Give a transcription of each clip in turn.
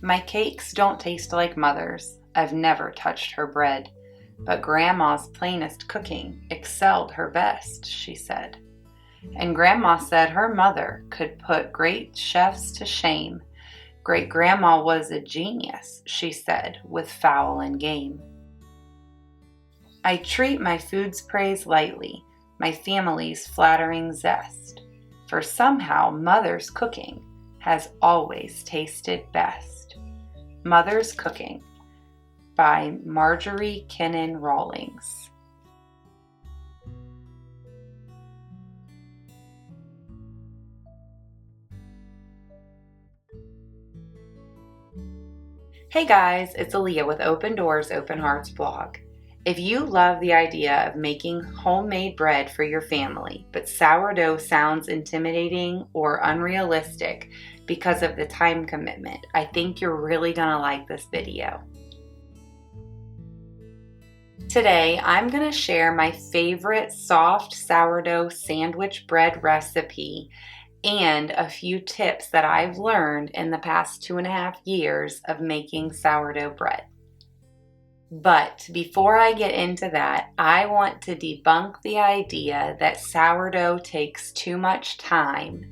My cakes don't taste like Mother's. I've never touched her bread. But Grandma's plainest cooking excelled her best, she said. And Grandma said her mother could put great chefs to shame. Great-grandma was a genius, she said, with fowl and game. I treat my food's praise lightly, my family's flattering zest, for somehow Mother's cooking has always tasted best. Mother's Cooking by Marjorie Kinnan Rawlings. Hey guys, it's Aaliyah with Open Doors, Open Hearts blog. If you love the idea of making homemade bread for your family, but sourdough sounds intimidating or unrealistic because of the time commitment, I think you're really gonna like this video. Today, I'm gonna share my favorite soft sourdough sandwich bread recipe and a few tips that I've learned in the past 2.5 years of making sourdough bread. But before I get into that, I want to debunk the idea that sourdough takes too much time.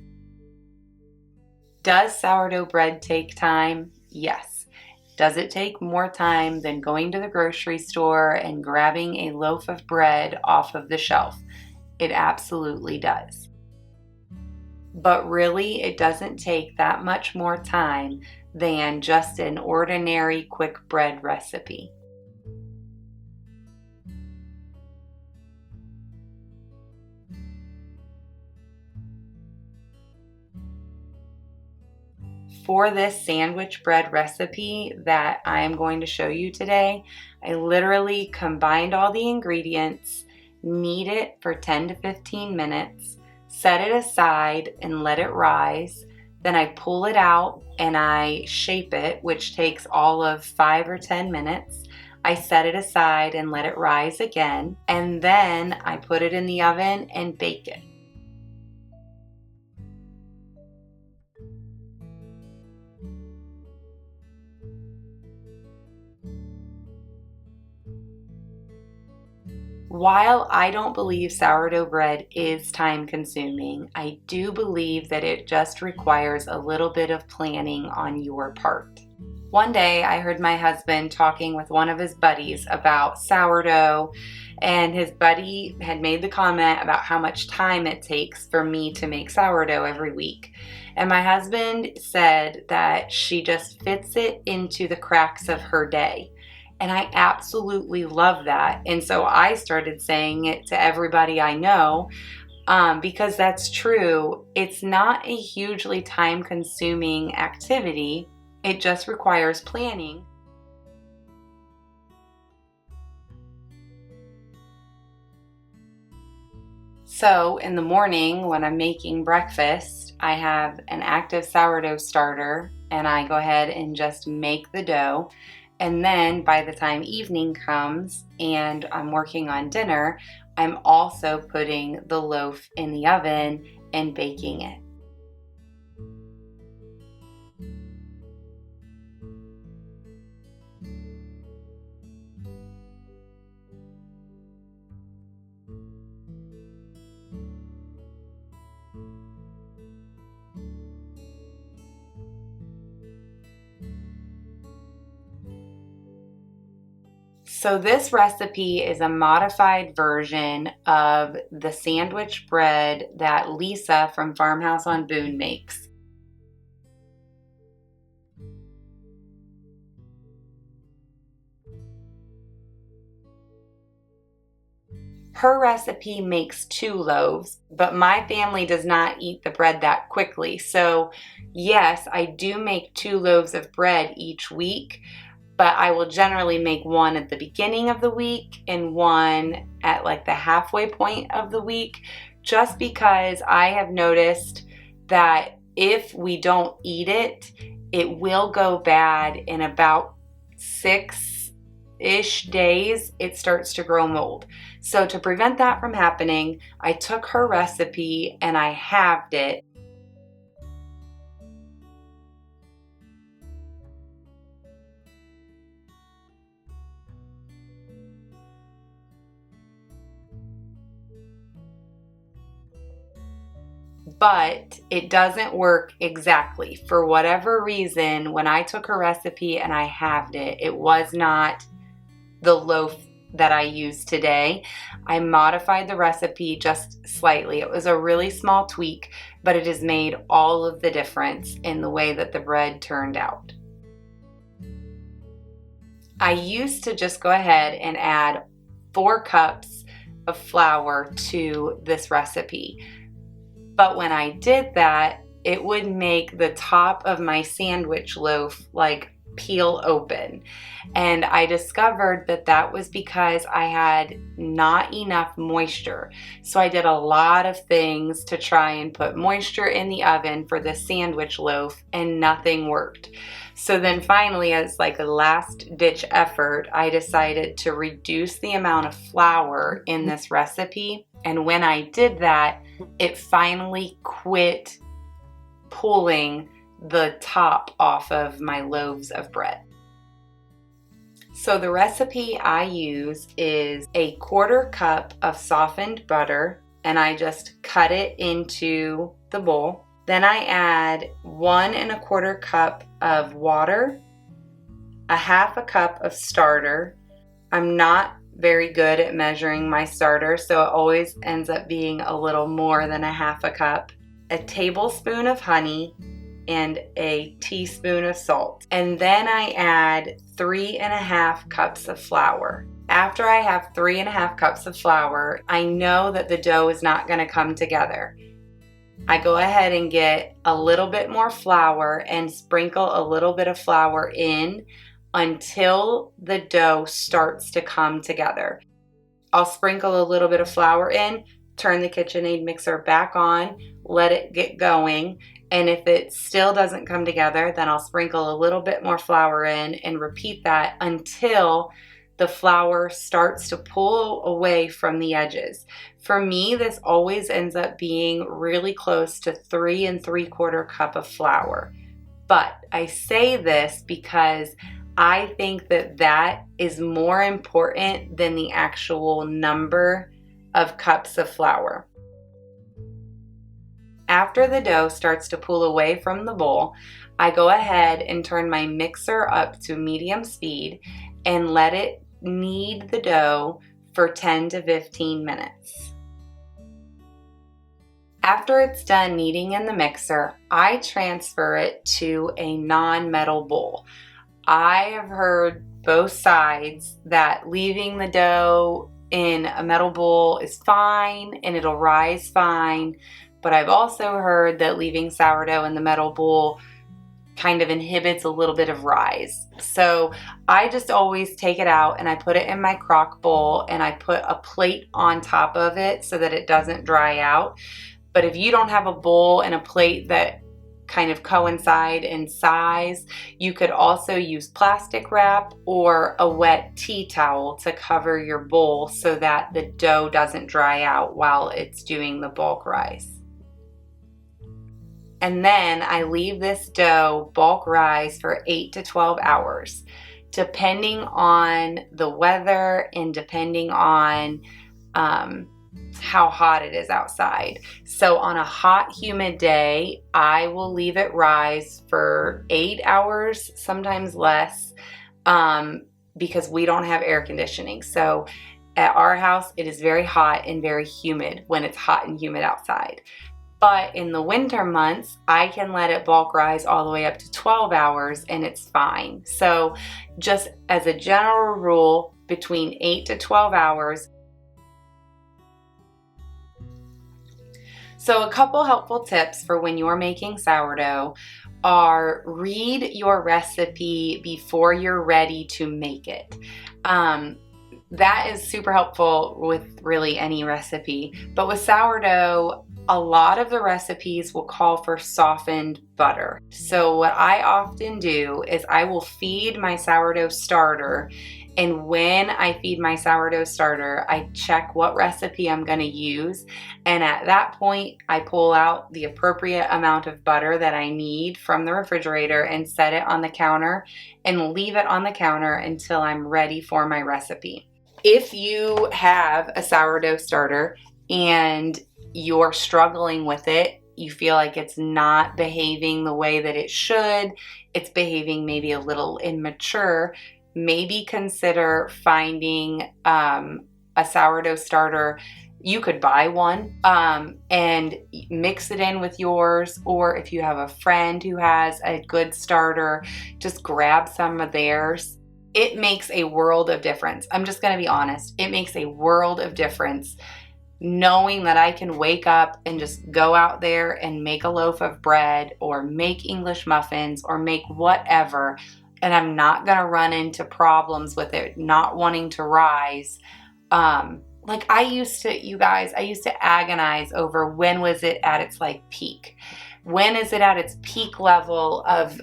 Does sourdough bread take time? Yes. Does it take more time than going to the grocery store and grabbing a loaf of bread off of the shelf? It absolutely does. But really, it doesn't take that much more time than just an ordinary quick bread recipe. For this sandwich bread recipe that I am going to show you today, I literally combined all the ingredients, knead it for 10 to 15 minutes, set it aside and let it rise. Then I pull it out and I shape it, which takes all of 5 or 10 minutes. I set it aside and let it rise again, and then I put it in the oven and bake it. While I don't believe sourdough bread is time consuming, I do believe that it just requires a little bit of planning on your part. One day I heard my husband talking with one of his buddies about sourdough, and his buddy had made the comment about how much time it takes for me to make sourdough every week. And my husband said that she just fits it into the cracks of her day. And I absolutely love that. And so I started saying it to everybody I know because that's true. It's not a hugely time-consuming activity. It just requires planning. So in the morning when I'm making breakfast, I have an active sourdough starter and I go ahead and just make the dough. And then by the time evening comes and I'm working on dinner, I'm also putting the loaf in the oven and baking it. So this recipe is a modified version of the sandwich bread that Lisa from Farmhouse on Boone makes. Her recipe makes 2 loaves, but my family does not eat the bread that quickly. So yes, I do make 2 loaves of bread each week, but I will generally make one at the beginning of the week and one at like the halfway point of the week, just because I have noticed that if we don't eat it, it will go bad in about 6-ish days. It starts to grow mold. So to prevent that from happening, I took her recipe and I halved it. but it doesn't work exactly. For whatever reason, when I took her recipe and I halved it, it was not the loaf that I use today. I modified the recipe just slightly. It was a really small tweak, but it has made all of the difference in the way that the bread turned out. I used to just go ahead and add 4 cups of flour to this recipe. But when I did that, it would make the top of my sandwich loaf like peel open. And I discovered that that was because I had not enough moisture. So I did a lot of things to try and put moisture in the oven for the sandwich loaf, and nothing worked. So then finally, as like a last ditch effort, I decided to reduce the amount of flour in this recipe. And when I did that, it finally quit pulling the top off of my loaves of bread. So the recipe I use is a 1/4 cup of softened butter, and I just cut it into the bowl. Then I add 1 1/4 cup of water, a 1/2 cup of starter. I'm not very good at measuring my starter, so it always ends up being a little more than a 1/2 cup, a tablespoon of honey, and a teaspoon of salt. And then I add 3 1/2 cups of flour. After I have 3 1/2 cups of flour, I know that the dough is not going to come together. I go ahead and get a little bit more flour and sprinkle a little bit of flour in until the dough starts to come together. I'll sprinkle a little bit of flour in, turn the KitchenAid mixer back on, let it get going, and if it still doesn't come together, then I'll sprinkle a little bit more flour in and repeat that until the flour starts to pull away from the edges. For me, this always ends up being really close to 3 3/4 cup of flour. But I say this because I think that that is more important than the actual number of cups of flour. After the dough starts to pull away from the bowl, I go ahead and turn my mixer up to medium speed and let it knead the dough for 10 to 15 minutes. After it's done kneading in the mixer, I transfer it to a non-metal bowl. I have heard both sides that leaving the dough in a metal bowl is fine and it'll rise fine, but I've also heard that leaving sourdough in the metal bowl kind of inhibits a little bit of rise. So I just always take it out and I put it in my crock bowl and I put a plate on top of it so that it doesn't dry out. But if you don't have a bowl and a plate that kind of coincide in size, you could also use plastic wrap or a wet tea towel to cover your bowl so that the dough doesn't dry out while it's doing the bulk rise. And then I leave this dough bulk rise for 8 to 12 hours, depending on the weather and depending on how hot it is outside. So on a hot, humid day, I will leave it rise for 8 hours, sometimes less, because we don't have air conditioning. So at our house, it is very hot and very humid when it's hot and humid outside. But in the winter months, I can let it bulk rise all the way up to 12 hours and it's fine. So just as a general rule, between 8 to 12 hours. So a couple helpful tips for when you're making sourdough are read your recipe before you're ready to make it. That is super helpful with really any recipe. But with sourdough, a lot of the recipes will call for softened butter. So what I often do is I will feed my sourdough starter, and when I feed my sourdough starter, I check what recipe I'm going to use, and at that point I pull out the appropriate amount of butter that I need from the refrigerator and set it on the counter and leave it on the counter until I'm ready for my recipe. If you have a sourdough starter and you're struggling with it, you feel like it's not behaving the way that it should, it's behaving maybe a little immature, maybe consider finding a sourdough starter. You could buy one and mix it in with yours, or if you have a friend who has a good starter, just grab some of theirs. It makes a world of difference. I'm just going to be honest. It makes a world of difference knowing that I can wake up and just go out there and make a loaf of bread or make English muffins or make whatever, and I'm not going to run into problems with it not wanting to rise. Like I used to agonize over when was it at its like peak. When is it at its peak level of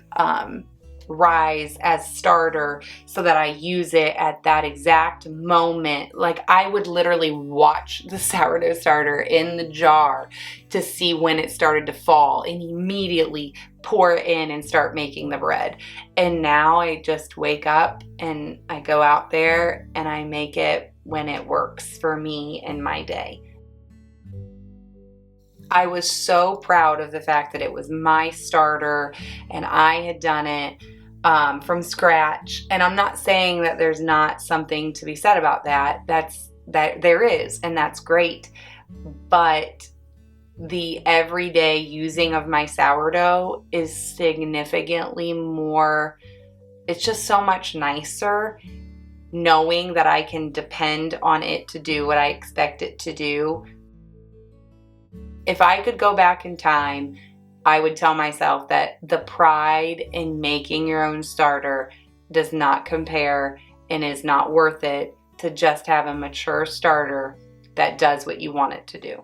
rise as starter so that I use it at that exact moment. Like I would literally watch the sourdough starter in the jar to see when it started to fall and immediately pour it in and start making the bread. And now I just wake up and I go out there and I make it when it works for me in my day. I was so proud of the fact that it was my starter and I had done it from scratch. And I'm not saying that there's not something to be said about that. That there is, and that's great. But the everyday using of my sourdough is significantly more, it's just so much nicer knowing that I can depend on it to do what I expect it to do. If I could go back in time, I would tell myself that the pride in making your own starter does not compare and is not worth it to just have a mature starter that does what you want it to do.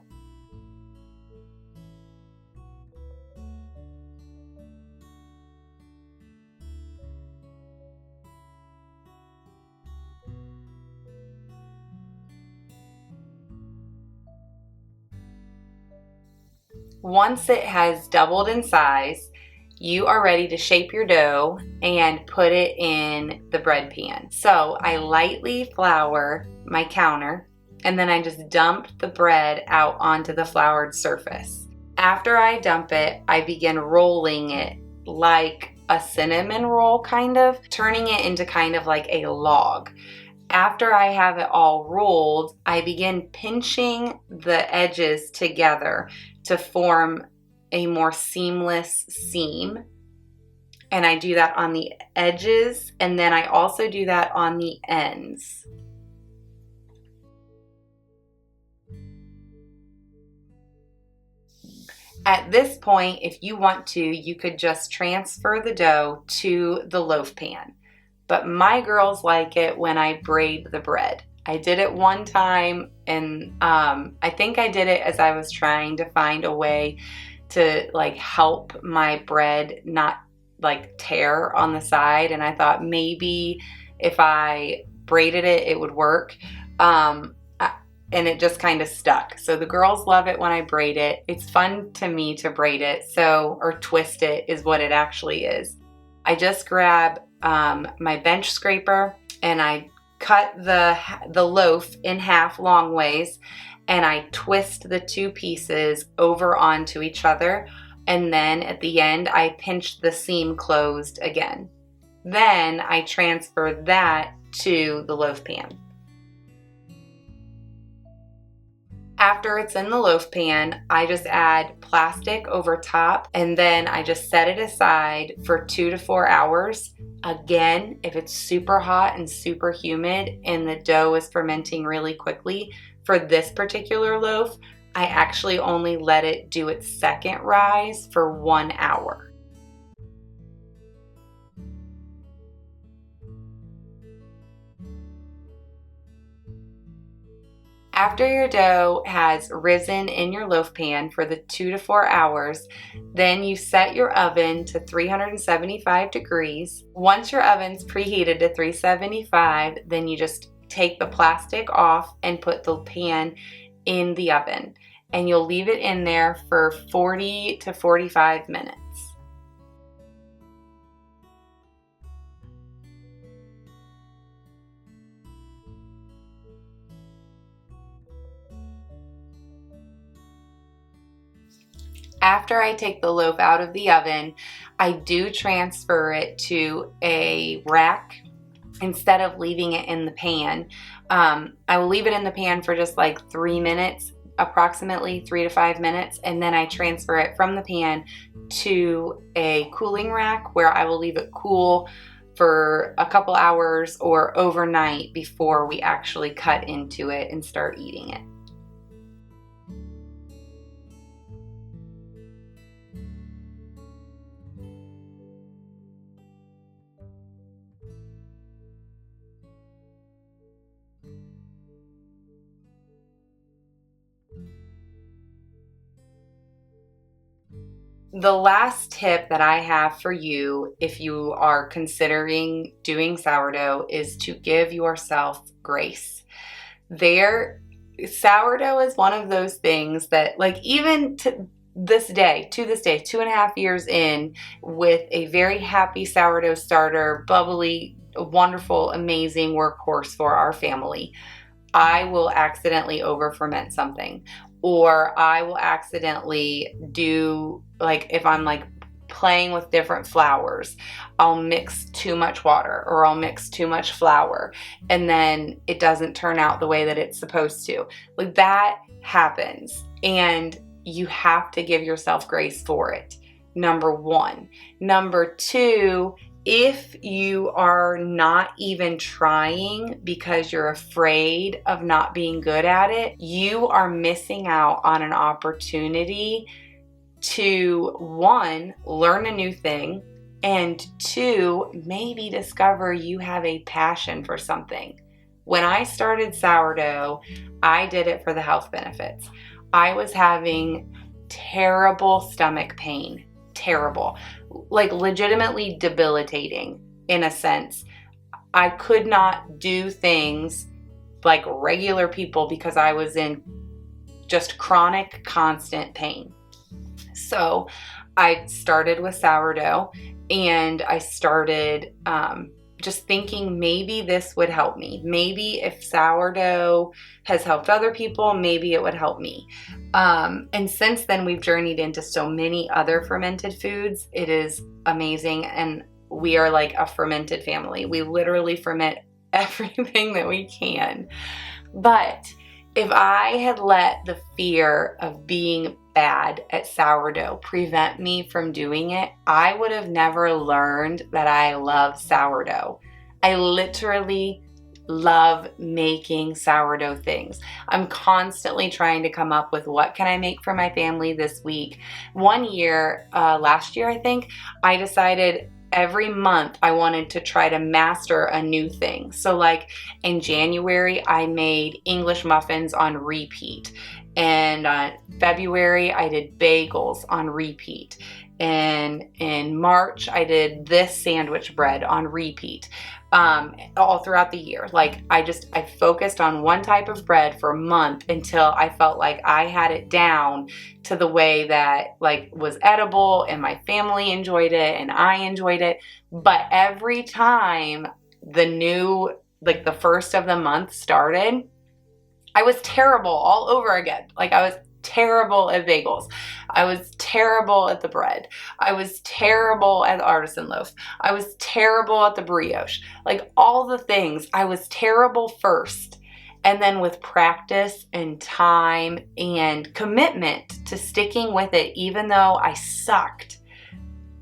Once it has doubled in size, you are ready to shape your dough and put it in the bread pan. So I lightly flour my counter and then I just dump the bread out onto the floured surface. After I dump it, I begin rolling it like a cinnamon roll kind of, turning it into kind of like a log. After I have it all rolled, I begin pinching the edges together to form a more seamless seam. And I do that on the edges, and then I also do that on the ends. At this point, if you want to, you could just transfer the dough to the loaf pan. But my girls like it when I braid the bread. I did it one time, and I think I did it as I was trying to find a way to like help my bread not like tear on the side, and I thought maybe if I braided it, it would work. And it just kind of stuck. So the girls love it when I braid it. It's fun to me to braid it, or twist it is what it actually is. I just grab my bench scraper and I cut the loaf in half long ways, and I twist the two pieces over onto each other, and then at the end I pinch the seam closed again. Then I transfer that to the loaf pan. After it's in the loaf pan, I just add plastic over top, and then I just set it aside for 2 to 4 hours. Again, if it's super hot and super humid and the dough is fermenting really quickly, for this particular loaf, I actually only let it do its second rise for 1 hour. After your dough has risen in your loaf pan for the 2 to 4 hours, then you set your oven to 375 degrees. Once your oven's preheated to 375, then you just take the plastic off and put the pan in the oven. And you'll leave it in there for 40 to 45 minutes. After I take the loaf out of the oven, I do transfer it to a rack instead of leaving it in the pan. I will leave it in the pan for just like 3 minutes, approximately 3 to 5 minutes, and then I transfer it from the pan to a cooling rack where I will leave it cool for a couple hours or overnight before we actually cut into it and start eating it. The last tip that I have for you, if you are considering doing sourdough, is to give yourself grace. Sourdough is one of those things that, like, even to this day, 2.5 years in, with a very happy sourdough starter, bubbly, wonderful, amazing workhorse for our family, I will accidentally over ferment something, or I will accidentally do, like, if I'm like playing with different flours, I'll mix too much water or I'll mix too much flour, and then it doesn't turn out the way that it's supposed to. Like, that happens, and you have to give yourself grace for it. Number one. Number two, if you are not even trying because you're afraid of not being good at it, you are missing out on an opportunity to, one, learn a new thing, and two, maybe discover you have a passion for something. When I started sourdough, I did it for the health benefits. I was having terrible stomach pain. Terrible. Like, legitimately debilitating in a sense. I could not do things like regular people because I was in just chronic, constant pain. So I started with sourdough, and I started just thinking maybe this would help me. Maybe if sourdough has helped other people, maybe it would help me. And since then, we've journeyed into so many other fermented foods. It is amazing. And we are like a fermented family. We literally ferment everything that we can. But if I had let the fear of being bad at sourdough prevent me from doing it, I would have never learned that I love sourdough. I literally love making sourdough things. I'm constantly trying to come up with, what can I make for my family this week? One year, last year I think, I decided every month I wanted to try to master a new thing. So like in January, I made English muffins on repeat. And February, I did bagels on repeat. And in March, I did this sandwich bread on repeat. All throughout the year. Like, I focused on one type of bread for a month until I felt like I had it down to the way that, like, was edible and my family enjoyed it and I enjoyed it. But every time the first of the month started, I was terrible all over again. Like, I was terrible at bagels. I was terrible at the bread. I was terrible at the artisan loaf. I was terrible at the brioche. Like, all the things, I was terrible first. And then with practice and time and commitment to sticking with it, even though I sucked,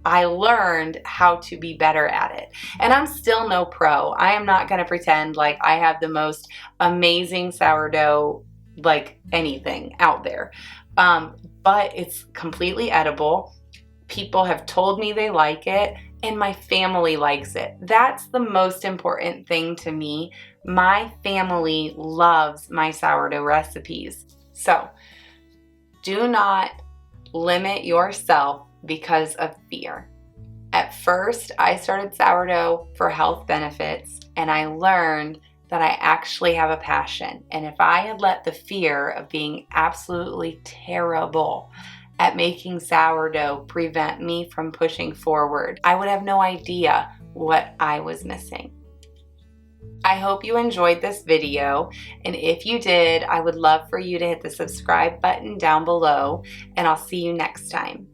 I learned how to be better at it. And I'm still no pro. I am not going to pretend like I have the most amazing sourdough, like anything out there. But it's completely edible. People have told me they like it, and my family likes it. That's the most important thing to me. My family loves my sourdough recipes. So do not limit yourself because of fear. At first, I started sourdough for health benefits, and I learned that I actually have a passion. And if I had let the fear of being absolutely terrible at making sourdough prevent me from pushing forward, I would have no idea what I was missing. I hope you enjoyed this video, and if you did, I would love for you to hit the subscribe button down below, and I'll see you next time.